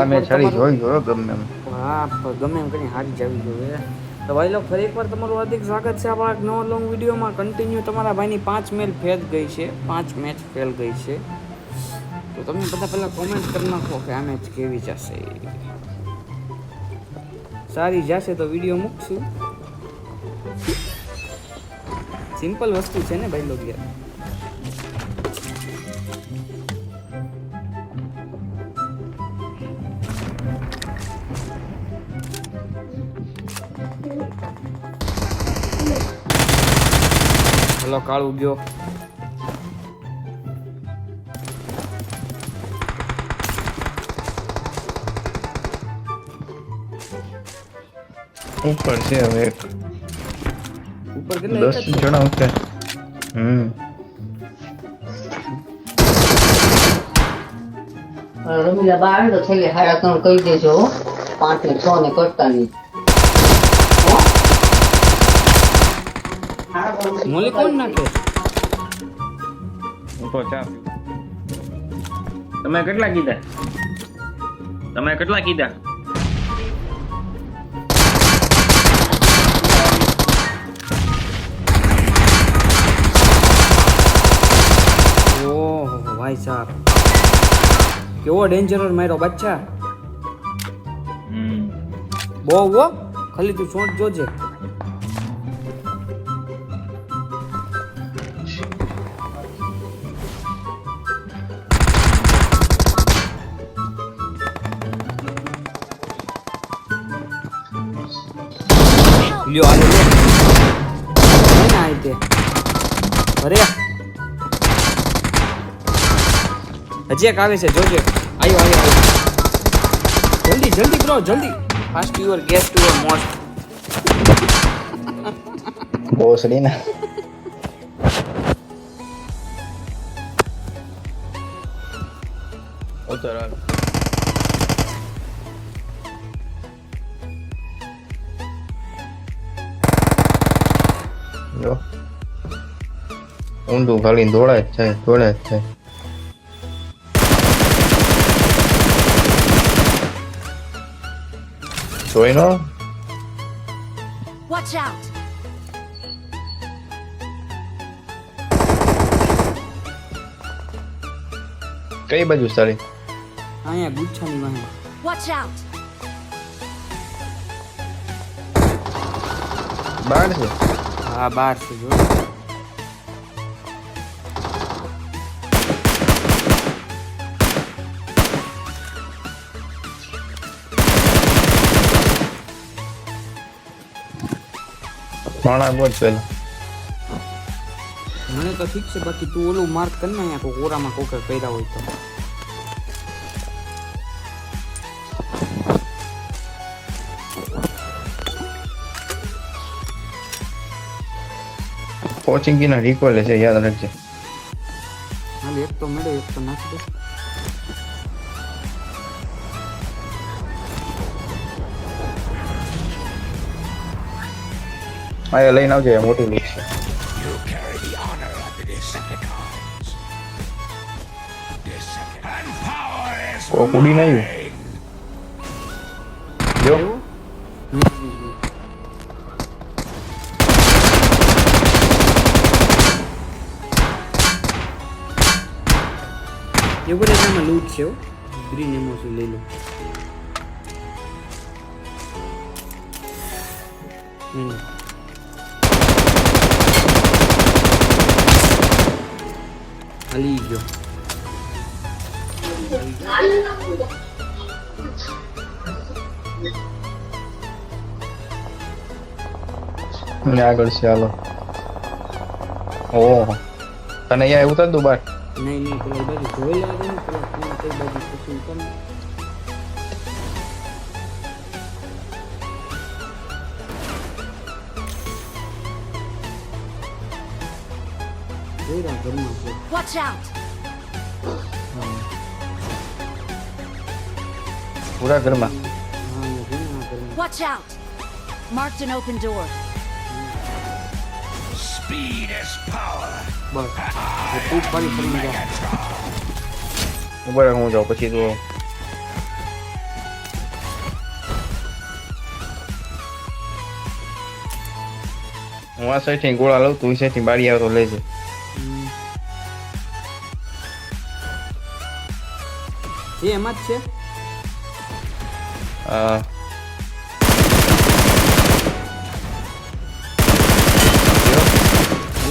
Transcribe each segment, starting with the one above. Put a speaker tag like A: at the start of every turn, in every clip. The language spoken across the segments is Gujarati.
A: આ
B: એક
A: મેચ
B: વાર
A: સારી
B: તમારું
A: જોઈ ગયો ગમે એમ.
B: હા ગમે એમ કરીને હારી જવી જોઈએ. તો ભાઈ લોકો ફરી એકવાર તમારું હાર્દિક સ્વાગત છે આપણા એક નવા લોંગ વિડીયોમાં. કન્ટિન્યુ તમારા ભાઈની 5 મેચ ફેલ ગઈ છે, 5 મેચ ફેલ ગઈ છે. તો તમે બધા પહેલાં કોમેન્ટ કરી નાખો કે આ મેચ કેવી જશે. સારી જશે તો વિડીયો મૂકશું. સિમ્પલ વસ્તુ છે ને ભાઈ લોકો યાર. હલો કાળું ગયો.
A: ઉપર છે હવે
B: ઉપર કેટલા
A: 10
B: એક જ છે.
A: જણા ઉતરે.
C: રમીલા બાર તો છેલ્લે 3:30 કહી દેજો 5 ને 6 ને કરતા નહીં.
B: મોલી કોણ નાખે?
A: હું તો ચા તમે કેટલા કીધા?
B: ઓહો ભાઈ સાહેબ કેવો ડેન્જરસ માર્યો બચ્ચા. બહુ હો ખાલી તું શોટ જોજે. લ્યો આલે લે ના આઈતે અરે હજી એક આવે છે જોજે. આવ્યો જલ્દી જલ્દી બ્રો જલ્દી. Fast your gas to your most.
A: બોસડી ને ઉતર હાલ. જો ઊંધું ખાલી દોડાય જ જાય. જોઈ નો
D: Watch out!
A: કઈ બાજુ સારી?
B: અહીંયા ગુચ્છાની વાહે.
D: Watch out!
A: બાર છે.
B: હા બાર છે જો.
A: માણા બોલ પેલા.
B: મને તો ઠીક છે બાકી તું ઓલું માર્ક કર ને અહીંયા કોઈ ઓરામાં કોકે કર્યા હોય તો.
A: કોચિંગ ના રિકોલ છે યાદ રાખજે.
B: હાલ એક તો મળે એક તો નાખી દે.
A: આ લઈને આવજે મોટી લીક છે. ઓ કુડી નહીં જો
B: એવું બધે એમાં લૂટ છે ગ્રીન એમોસી લઈ લો. હાલી ગયો.
A: ને આગળ છે હાલો. ઓહો તને અહીંયા એવું થતું બાર?
B: નહીં પેલા બાજુ જોઈ લેવા દે ને પેલા કોણ કઈ બાજુ પછી ઉતર ને. જોઈ રહ્યા ઘરમાં છે.
D: Watch out!
A: પૂરા ઘરમાં.
B: હા મેં જોઈને આ ઘરમાં.
D: Watch out! Marked an open door.
E: Speed is power.
B: બસ ખૂબ પાણી ફરીને જા.
A: ઉપર હું જાઉં પછી તો હું આ સાઈડથી ગોળા લઉં તું સાઈડથી બારી આવે તો લેજે.
B: એ એમાં જ છે.
A: હા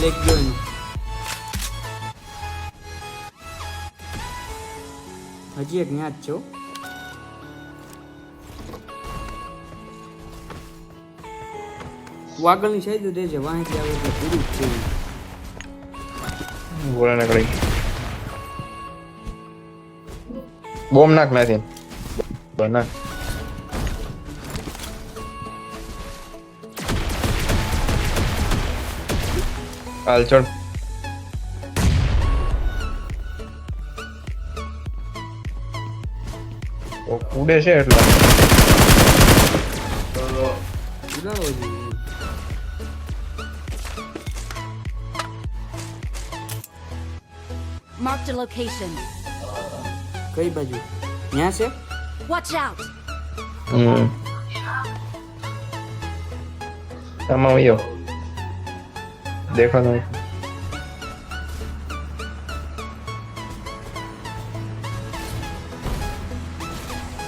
B: લેક ગયો એનો. હજી એક ન્યા જ છે હો. વાગલની સાઈડ દેજે વાંહી આવે એટલે પૂરું જ છે.
A: ગોળા નીકળી બોમ્બ નાખ નાખી બના હાલ ચડ ઓ કુડે છે એટલા
B: ઉડાડો જોઈએ.
D: Marked a location.
B: કઈ બાજુ? ન્યા છે?
D: Watch out!
A: આમાં વયો દેખાતો નથી.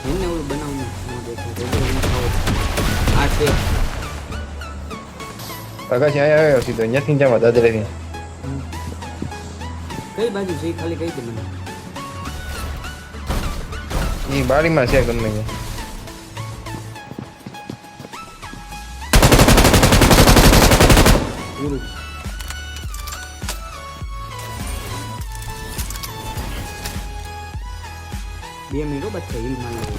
B: એને ઓલું બનાવવું ન દેખાય. આ છે.
A: પ્રકાશ અહીંયા આવ્યો સીધો અહીંયાથી જવા દાદરેથી
B: કઈ બાજુ છે? ઈ ખાલી કહી દે મને.
A: એ બારીમાં છે ગમે તે.
B: પૂરું. બે મિનિટો બચ્ચા હિલ મારી લો.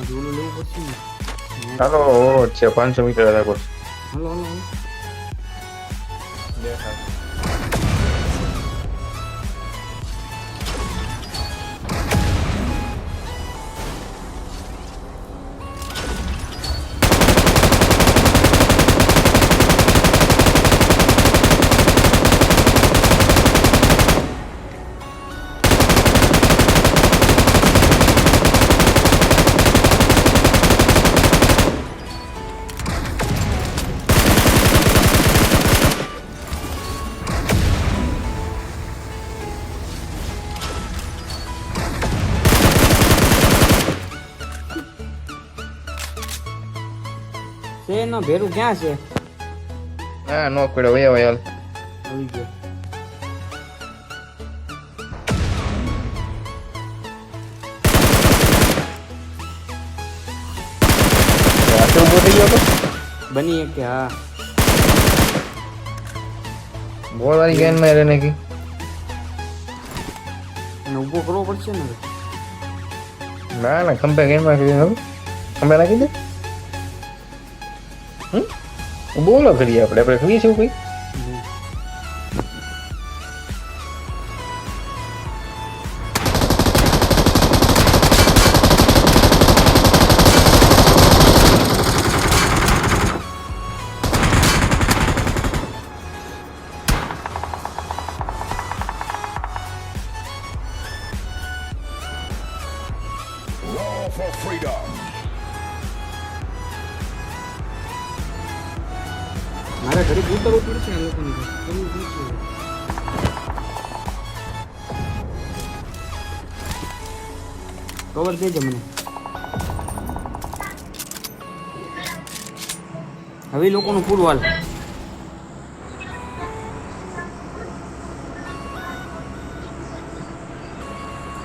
B: જોલું લેવું પડશે ને.
A: હાલો ઓળો જ છે 500 મીટર આગળ
B: હલો હલો હલો. એનો ભેરું ક્યાં છે?
A: હા નો પડ્યો વયા વયા
B: આવી ગયો.
A: રાતે ઉભો થઈ ગયો તો
B: બની એક કે હા.
A: બોલ વાળી ગેન માં રહે નાખી
B: અને ઊભો કરવો પડશે ને હવે.
A: ના ના ખંભે ગેન માં કરી હવે ખંભે નાખી દે બોલો કરીએ આપણે કરીએ છીએ કઈ
E: Roar for freedom.
B: મારે ઘરે ઉતરવું પડશે આ લોકોને કરવું પડશે. કવર દેજે મને. હવે ઈ લોકોનું પૂરું હાલ.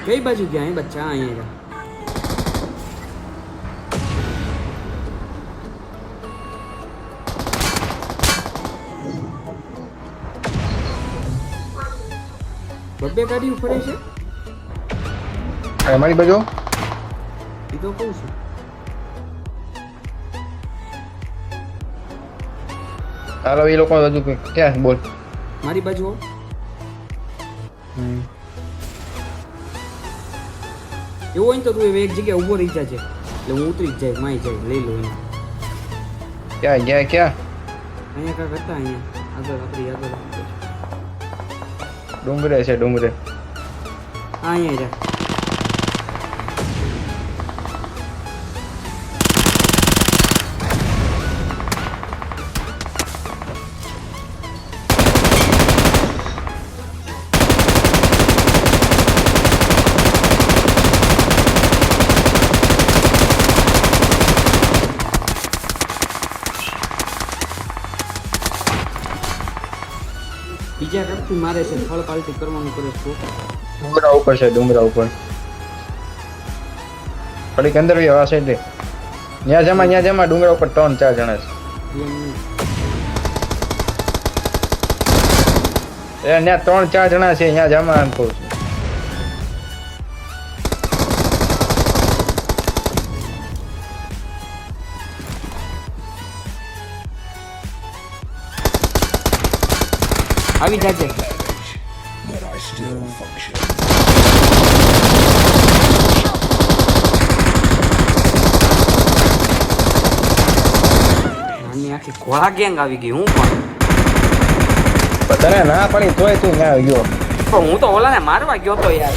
B: કઈ બાજુ ગયા અહીં બચ્ચા? અહીંયા બબ્બે ગાડી ફરે છે.
A: અમારી બાજુ
B: એ તો કહું છું.
A: હાલો એ લોકો હજુ ક્યાં બોલ
B: મારી બાજુ આવો. એવું હોય ને તો તું હવે એક જગ્યાએ ઊભો રહી જાજે એટલે હું ઉતરી જ જાય માઈ જાય લઈ લો એને.
A: ક્યાં ગયા ક્યાં
B: અહીંયા કાંઈક હતા અહીંયા આગળ આપણી આગળ.
A: ડુંગરે છે ડુંગરે.
B: અહીંયા જા. બીજા કપથી મારે છે ફળ પાલટી કરવાનું કરે છે.
A: ડુંગરા ઉપર છે ડુંગરા ઉપર. થોડીક અંદર બી આ સાઈડ ત્યાં જમા ડુંગરા ઉપર 3-4 જણા છે. એ ત્યાં 3-4 જણા છે ત્યાં જમા એમ કહું છું.
B: આવી જાજે.
E: But I still function.
B: નાની આખી ઘોડા ગેંગ આવી ગઈ. હું પણ
A: પણ તને ના પડી તોય તું ત્યાં ગયો.
B: હું તો ઓલાને મારવા ગયો તો યાર.